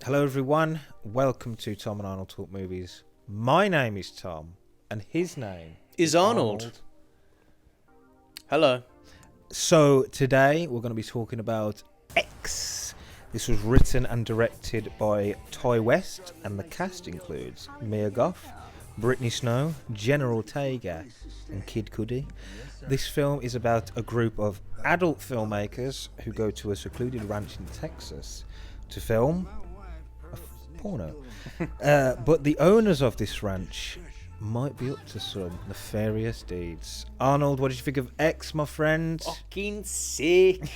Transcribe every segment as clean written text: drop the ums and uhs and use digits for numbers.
Hello everyone, welcome to Tom and Arnold Talk Movies. My name is Tom, and his name is Arnold. Hello. So today we're going to be talking about X. This was written and directed by Ty West, and the cast includes Mia Goth, Brittany Snow, General Taiga, and Kid Cudi. This film is about a group of adult filmmakers who go to a secluded ranch in Texas to film porno. But the owners of this ranch might be up to some nefarious deeds. Arnold, what did you think of X, my friend? Fucking sick.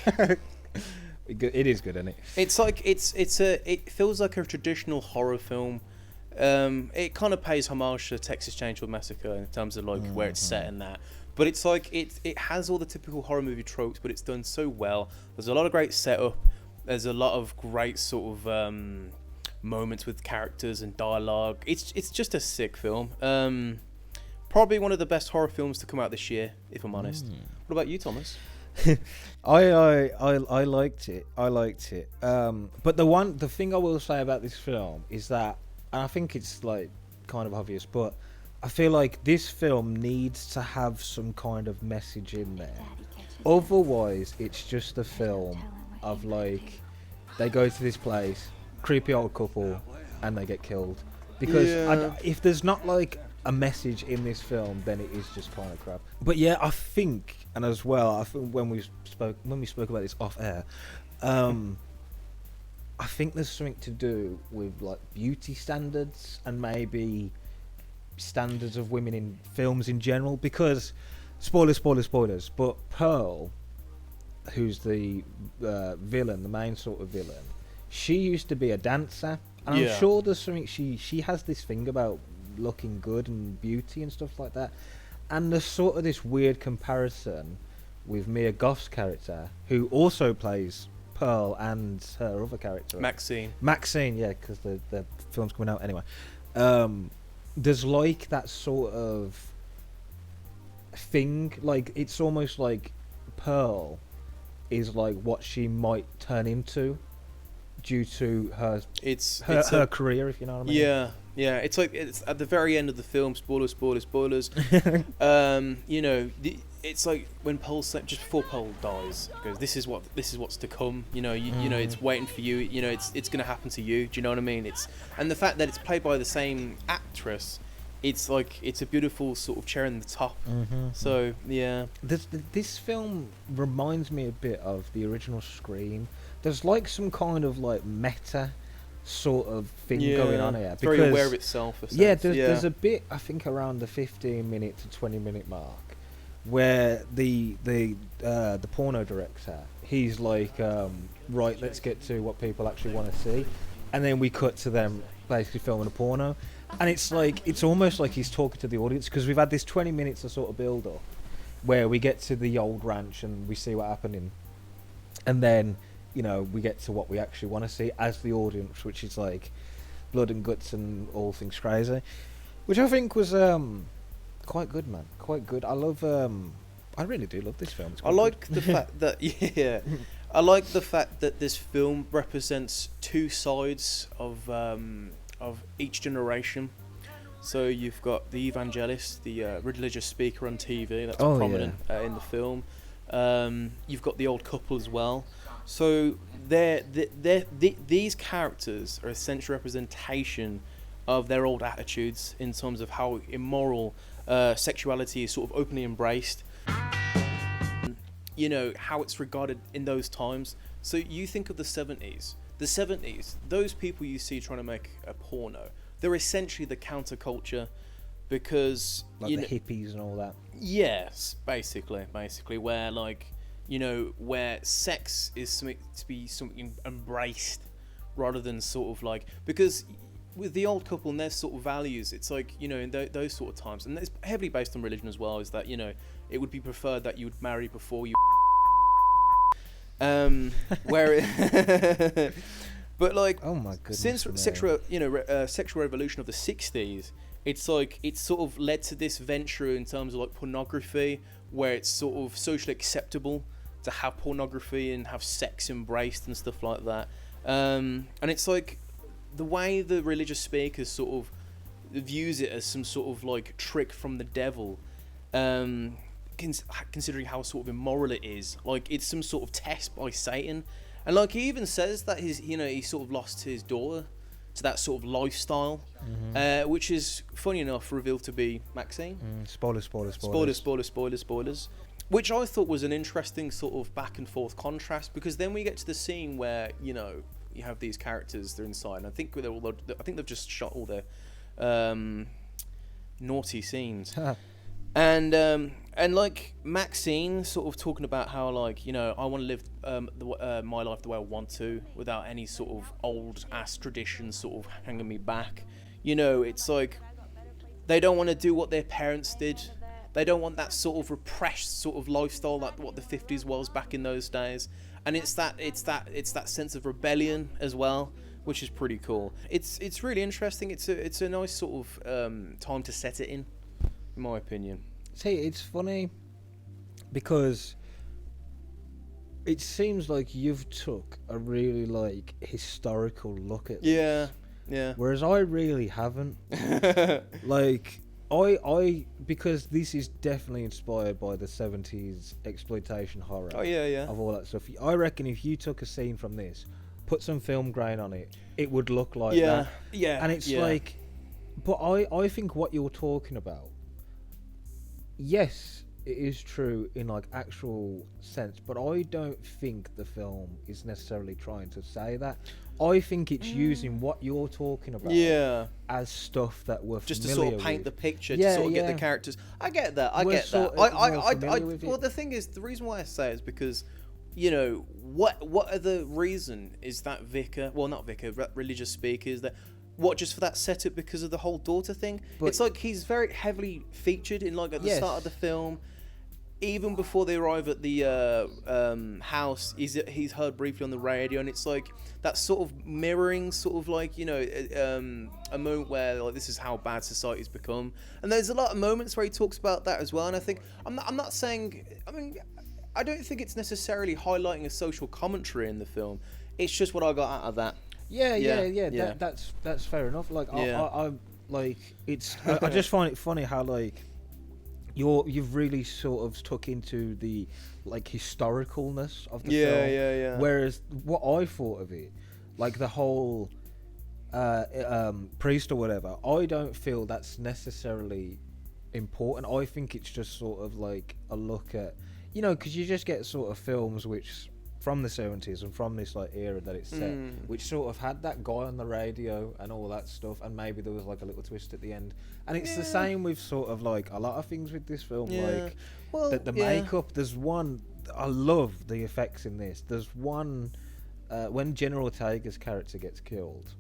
It is good, isn't it? It's like it feels like a traditional horror film. It kind of pays homage to Texas Chainsaw Massacre in terms of like where it's set and that. But it's like it has all the typical horror movie tropes, but it's done so well. There's a lot of great setup. There's a lot of great sort of moments with characters and dialogue. It's just a sick film. Probably one of the best horror films to come out this year, if I'm honest. What about you, Thomas? I liked it. But the thing I will say about this film is that, and I think it's like kind of obvious, but I feel like this film needs to have some kind of message in there. Otherwise, it's just a film of like they go to this place, creepy old couple, and they get killed. Because if there's not like a message in this film, then it is just kind of crap. But yeah, I think, and as well, I think when we spoke about this off air, I think there's something to do with like beauty standards and maybe standards of women in films in general. Because spoilers, but Pearl, who's the villain, the main sort of villain, she used to be a dancer, and I'm sure there's something she has this thing about looking good and beauty and stuff like that. And there's sort of this weird comparison with Mia Goth's character, who also plays Pearl, and her other character Maxine, yeah, because the film's coming out anyway. There's like that sort of thing, like it's almost like Pearl is like what she might turn into due to her career, if you know what I mean. Yeah, it's like it's at the very end of the film. Spoilers. You know, it's like when Pearl, just before Pearl dies, goes, "This is what's to come." You know, you know, it's waiting for you. You know, it's gonna happen to you. Do you know what I mean? And the fact that it's played by the same actress, it's like it's a beautiful sort of cherry on the top. So yeah, this film reminds me a bit of the original Scream. There's like some kind of like meta sort of thing going on here. It's very aware of itself. There's a bit, I think, around the 15-minute to 20-minute mark where the porno director, he's like, right, let's get to what people actually want to see, and then we cut to them basically filming a porno, and it's like it's almost like he's talking to the audience, because we've had this 20 minutes of sort of build up where we get to the old ranch and we see what happened, and then, you know, we get to what we actually want to see as the audience, which is like blood and guts and all things crazy, which I think was quite good, man. Quite good. I really do love this film. I like the fact that I like the fact that this film represents two sides of each generation. So you've got the evangelist, the religious speaker on TV that's prominent in the film. You've got the old couple as well. So these characters are essential representation of their old attitudes in terms of how immoral sexuality is sort of openly embraced. You know, how it's regarded in those times. So you think of the 70s. The 70s, those people you see trying to make a porno, they're essentially the counterculture, because... Like the hippies and all that. Yes, basically, where like... You know, where sex is something embraced rather than sort of like... Because with the old couple and their sort of values, it's like, you know, in those sort of times, and it's heavily based on religion as well, is that, you know, it would be preferred that you would marry before you... But like... Oh my goodness. Since sexual revolution of the 60s, it's like, it's sort of led to this venture in terms of like pornography, where it's sort of socially acceptable to have pornography and have sex embraced and stuff like that. And it's like the way the religious speakers sort of views it as some sort of like trick from the devil, considering how sort of immoral it is. Like it's some sort of test by Satan, and like he even says that he sort of lost his daughter to that sort of lifestyle, which is funny enough revealed to be Maxine. Spoilers. Which I thought was an interesting sort of back and forth contrast, because then we get to the scene where you have these characters, they're inside, and I think they've just shot all their naughty scenes. And like Maxine sort of talking about how like I want to live my life the way I want to, without any sort of old ass traditions sort of hanging me back. It's like they don't want to do what their parents did. They don't want that sort of repressed sort of lifestyle like what the 50s was back in those days. And it's that sense of rebellion as well, which is pretty cool. It's really interesting. It's a nice sort of time to set it in my opinion. See, it's funny because it seems like you've took a really like historical look at this. Yeah. Whereas I really haven't. Like I because this is definitely inspired by the 70s exploitation horror. Oh yeah. Of all that stuff. I reckon if you took a scene from this, put some film grain on it, it would look like that. Yeah. And it's like, but I think what you're talking about, yes, it is true in like actual sense, but I don't think the film is necessarily trying to say that. I think it's using what you're talking about as stuff that we're just to familiar sort of paint with. the picture, to sort of get the characters. I get that. Well, the thing is, the reason why I say it is because, what other reason is that religious speaker, is that just for that setup because of the whole daughter thing? But it's like he's very heavily featured in like at the start of the film. Even before they arrive at the house, he's heard briefly on the radio, and it's like that sort of mirroring, sort of like a moment where like this is how bad society's become. And there's a lot of moments where he talks about that as well. And I think I'm not saying, I don't think it's necessarily highlighting a social commentary in the film. It's just what I got out of that. Yeah. That's fair enough. Like I like it's. I just find it funny how like. You've really sort of stuck into the like historicalness of the film. Yeah. Whereas what I thought of it, like the whole priest or whatever, I don't feel that's necessarily important. I think it's just sort of like a look at, because you just get sort of films which from the 70s and from this like era that it's set, which sort of had that guy on the radio and all that stuff, and maybe there was like a little twist at the end. And it's the same with sort of like a lot of things with this film, like the makeup. There's one, I love the effects in this. There's one when General Ortega's character gets killed,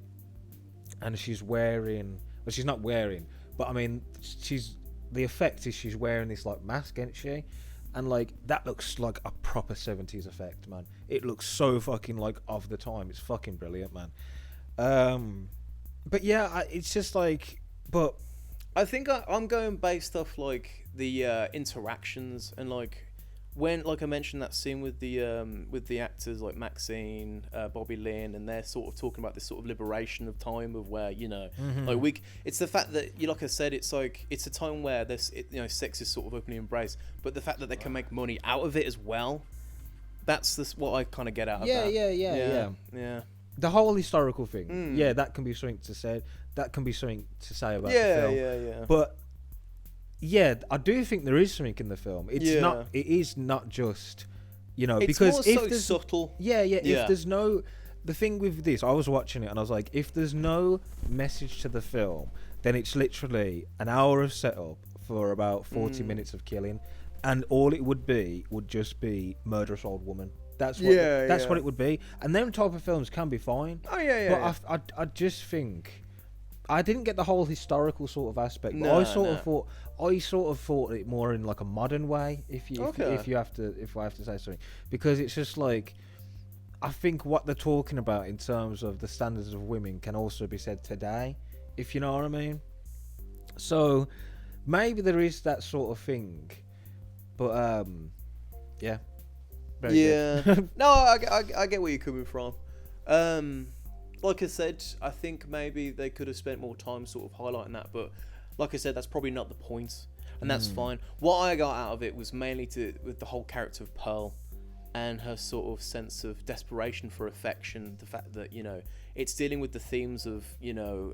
and she's not wearing, but I mean the effect is she's wearing this like mask, isn't she? And like that looks like a proper 70s effect, man. It looks so fucking like of the time. It's fucking brilliant, man. But yeah, it's just like, but I think I'm going based off like the interactions, and like when, like I mentioned, that scene with the actors like Maxine, Bobby Lynn, and they're sort of talking about this sort of liberation of time of where like it's the fact that like I said, it's like it's a time where sex is sort of openly embraced, but the fact that they can make money out of it as well, that's what I kind of get out of that. Yeah. The whole historical thing, that can be something to say. That can be something to say about the film. Yeah. But yeah, I do think there is something in the film. It's not. It is not just, it's because more if so there's subtle. If there's no, the thing with this, I was watching it and I was like, if there's no message to the film, then it's literally an hour of setup for about 40 minutes of killing, and all it would just be murderous old woman. That's what what it would be. And them type of films can be fine. Oh yeah. But I just think I didn't get the whole historical sort of aspect. But I sort of thought it more in like a modern way. If I have to say something, because it's just like, I think what they're talking about in terms of the standards of women can also be said today, if you know what I mean. So maybe there is that sort of thing, but Very good. No, I get where you're coming from. like I said, I think maybe they could have spent more time sort of highlighting that, but like I said, that's probably not the point, and that's fine. What I got out of it was mainly with the whole character of Pearl and her sort of sense of desperation for affection, the fact that, you know, it's dealing with the themes of, you know,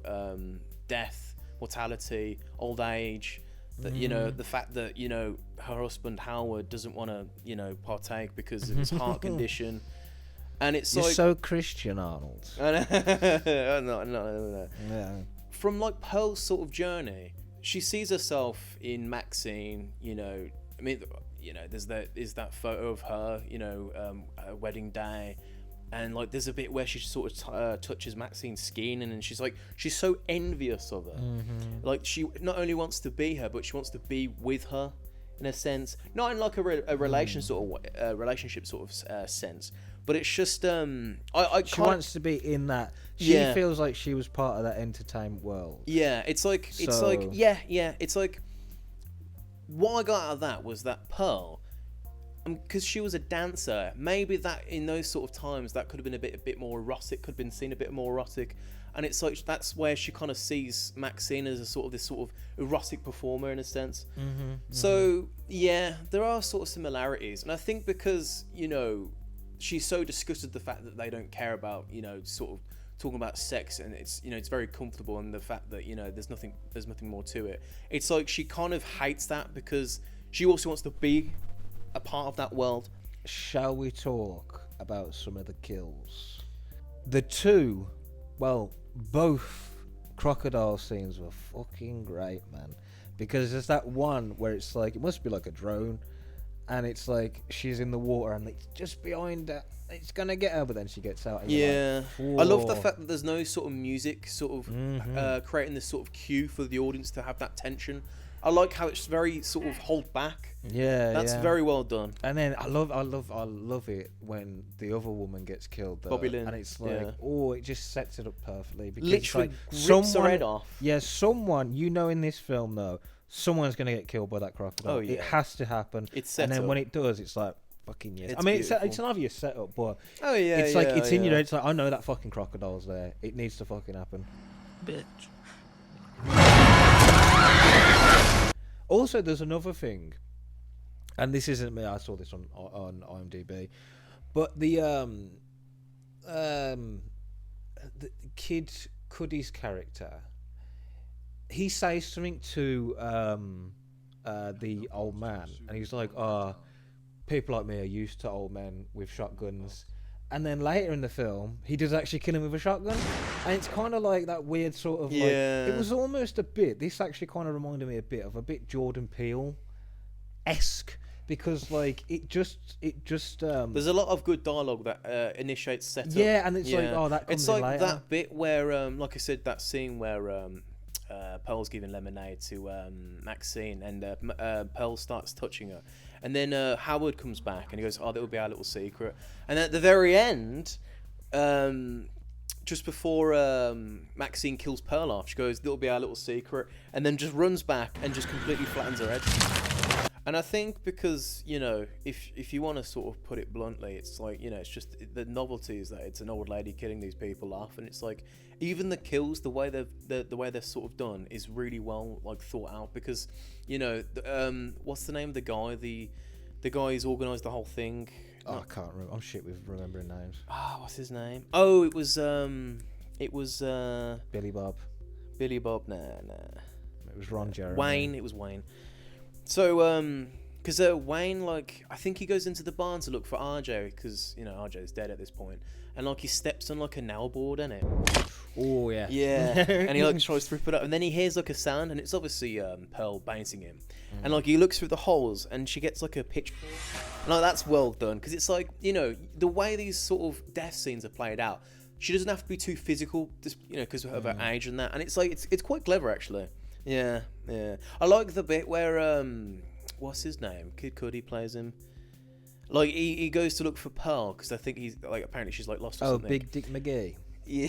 death, mortality, old age, that, you know, the fact that, you know, her husband Howard doesn't want to, you know, partake because of his heart condition. And it's You're like, so Christian, Arnold. no. Yeah. From like Pearl's sort of journey, she sees herself in Maxine, you know. I mean, you know, there's that photo of her, you know, her wedding day, and like there's a bit where she sort of touches Maxine's skin, and then she's so envious of her. Like, she not only wants to be her, but she wants to be with her, in a sense, not in like a relationship sort of sense, but it's just She wants to be in that. She feels like she was part of that entertainment world. Yeah, it's like what I got out of that was that Pearl, because she was a dancer, maybe that in those sort of times that could have been a bit more erotic, could have been seen a bit more erotic, and it's like that's where she kind of sees Maxine as this sort of erotic performer in a sense. So yeah, there are sort of similarities, and I think because, you know, she's so disgusted the fact that they don't care about, you know, sort of talking about sex, and it's, you know, it's very comfortable, and the fact that, you know, there's nothing more to it. It's like she kind of hates that because she also wants to be a part of that world. Shall we talk about some of the kills? The two, well, both crocodile scenes were fucking great, man. Because there's that one where it's like, it must be like a drone, and it's like she's in the water and it's just behind her, it's gonna get her, but then she gets out. And like, I love the fact that there's no sort of music sort of creating this sort of cue for the audience to have that tension. I like how it's very sort of hold back. That's very well done. And then I love it when the other woman gets killed though. Bobby Lynn. And it's like, it just sets it up perfectly, because Literally it's like rips her head off. Yeah, someone, you know, in this film though, someone's gonna get killed by that crocodile. Oh, yeah. It has to happen. It's set and then up. when it does, it's like, fucking yes. It's I mean, beautiful. it's an obvious setup, but it's like it's in your head. It's like, I know that fucking crocodile's there. It needs to fucking happen. Bitch. Also, there's another thing, and this isn't me. I saw this on IMDb, but the kid Cuddy's character, he says something to the old man, and he's like, people like me are used to old men with shotguns. And then later in the film, he does actually kill him with a shotgun, and it's kind of like that weird sort of like, it was almost a bit. This actually kind of reminded me a bit Jordan Peele-esque, because like it just there's a lot of good dialogue that initiates setup. Yeah, and it's like, that comes it's in like later. that bit where like I said, that scene where Pearl's giving lemonade to Maxine, and Pearl starts touching her, and then Howard comes back and he goes, that will be our little secret. And at the very end, just before Maxine kills Pearl off, she goes, that'll be our little secret, and then just runs back and just completely flattens her head. And I think because, you know, if you want to sort of put it bluntly, it's like, you know, it's just the novelty is that it's an old lady killing these people off, and it's like even the kills, the way they're sort of done is really well like thought out, because, you know, what's the name of the guy? The guy who's organised the whole thing. I can't remember. I'm shit with remembering names. What's his name? Oh, it was Billy Bob. Billy Bob. Nah. It was Ron Jeremy. Wayne. It was Wayne. So, because Wayne, like, I think he goes into the barn to look for RJ, because, you know, RJ's dead at this point, and like he steps on like a nail board, innit? Oh yeah. Yeah. And he like tries to rip it up, and then he hears like a sound, and it's obviously Pearl bouncing him, and like he looks through the holes, and she gets like a pitchfork, and like that's well done, because it's like, you know, the way these sort of death scenes are played out, she doesn't have to be too physical, just, you know, because of her age and that, and it's like it's quite clever actually. Yeah. I like the bit where what's his name? Kid Cudi plays him. Like he goes to look for Pearl, because I think he's like, apparently she's like lost or something. Big Dick McGee. Yeah,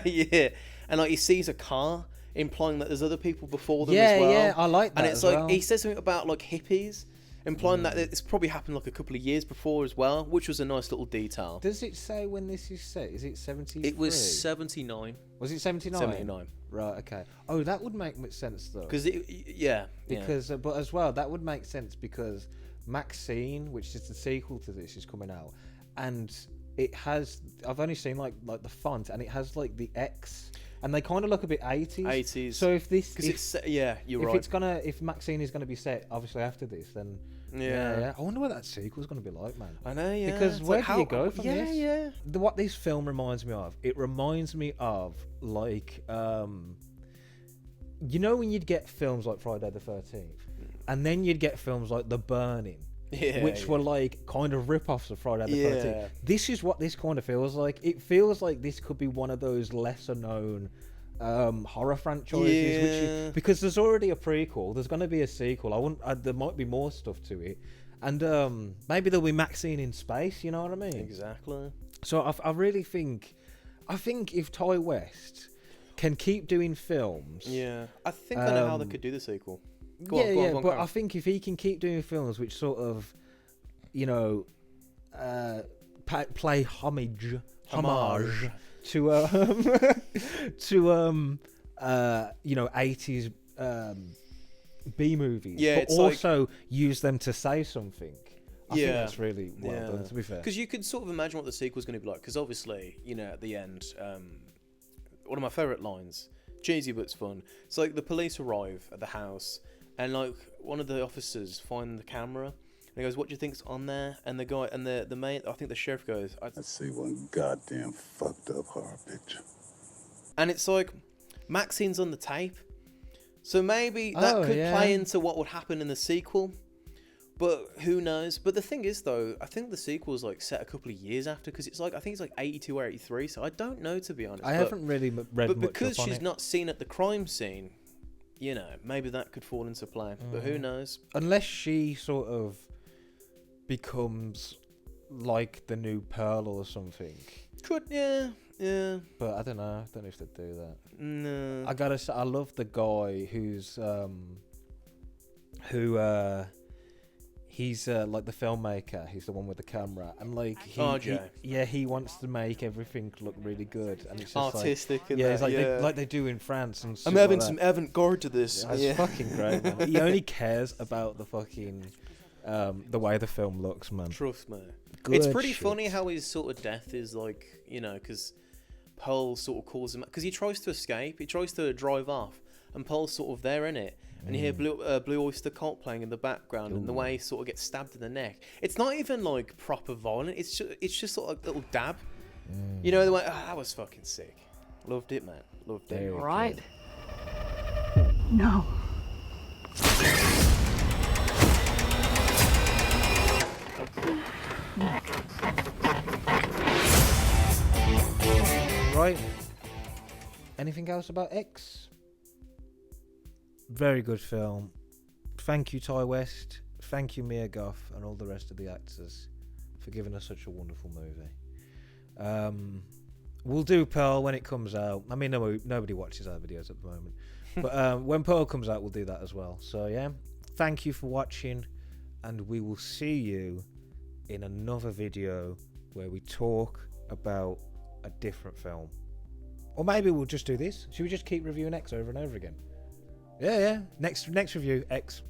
yeah. And like he sees a car, implying that there's other people before them as well. Yeah, I like that. And it's as like well. he says something about like hippies, implying that it's probably happened like a couple of years before as well, which was a nice little detail. Does it say when this is set? Is it 73? It was 79. Was it 79? 79. Right, okay. Oh, that would make sense though. Because But as well, that would make sense because Maxine, which is the sequel to this, is coming out, and it has. I've only seen like the font, and it has like the X, and they kind of look a bit 80s. 80s. So if this, because it's you're if right. if Maxine is gonna be set obviously after this, then Yeah. I wonder what that sequel's gonna be like, man. I know, yeah. Because It's where like do you go from this? Yeah. What this film reminds me of, it reminds me of like you know when you'd get films like Friday the 13th, and then you'd get films like The Burning, which were like kind of rip-offs of Friday the 13th. This is what this kind of feels like. It feels like this could be one of those lesser known horror franchises, because there's already a prequel, there's going to be a sequel. There might be more stuff to it, and maybe there'll be Maxine in space, you know what I mean? Exactly. So I really think if Ty West can keep doing films, I think I know how they could do the sequel. Go on, but I think if he can keep doing films which sort of, you know, play homage to you know, 80s B movies, but also use them to say something. I think that's really well done, to be fair. Because you could sort of imagine what the sequel's going to be like. Because obviously, you know, at the end, one of my favourite lines, cheesy but it's fun. It's like the police arrive at the house, and like one of the officers find the camera, and he goes, "What do you think's on there?" And the guy and the mate, I think the sheriff goes, "I see one goddamn fucked up horror picture." And it's like Maxine's on the tape, so maybe that could play into what would happen in the sequel. But who knows? But the thing is, though, I think the sequel's like set a couple of years after, because it's like, I think it's like 82 or 83. So I don't know, to be honest. I haven't really read but much because up on she's it. not seen at the crime scene, you know, maybe that could fall into play. But who knows? Unless she sort of becomes like the new Pearl or something. Could, yeah. But I don't know. I don't know if they'd do that. No. I gotta say, I love the guy who's he's like the filmmaker. He's the one with the camera, and like he wants to make everything look really good, and it's just artistic. Like, it's like like they do in France. And I'm having some avant-garde to this. It's fucking great, man. He only cares about the fucking the way the film looks, man. Trust me. Good it's pretty shit. funny how his sort of death is like, you know, because Pearl sort of calls him, because he tries to escape, he tries to drive off, and Pearl's sort of there in it, and you hear Blue Oyster Cult playing in the background, and the way he sort of gets stabbed in the neck. It's not even like proper violent. It's just sort of a little dab. You know, the way that was fucking sick. Loved it, man. Loved it. All right. No. Right. Anything else about X? Very good film. Thank you, Ty West. Thank you, Mia Goth, and all the rest of the actors for giving us such a wonderful movie. We'll do Pearl when it comes out. I mean, nobody watches our videos at the moment. But when Pearl comes out, we'll do that as well. So, yeah. Thank you for watching, and we will see you in another video where we talk about a different film. Or maybe we'll just do this. Should we just keep reviewing X over and over again? Yeah. Next review, X.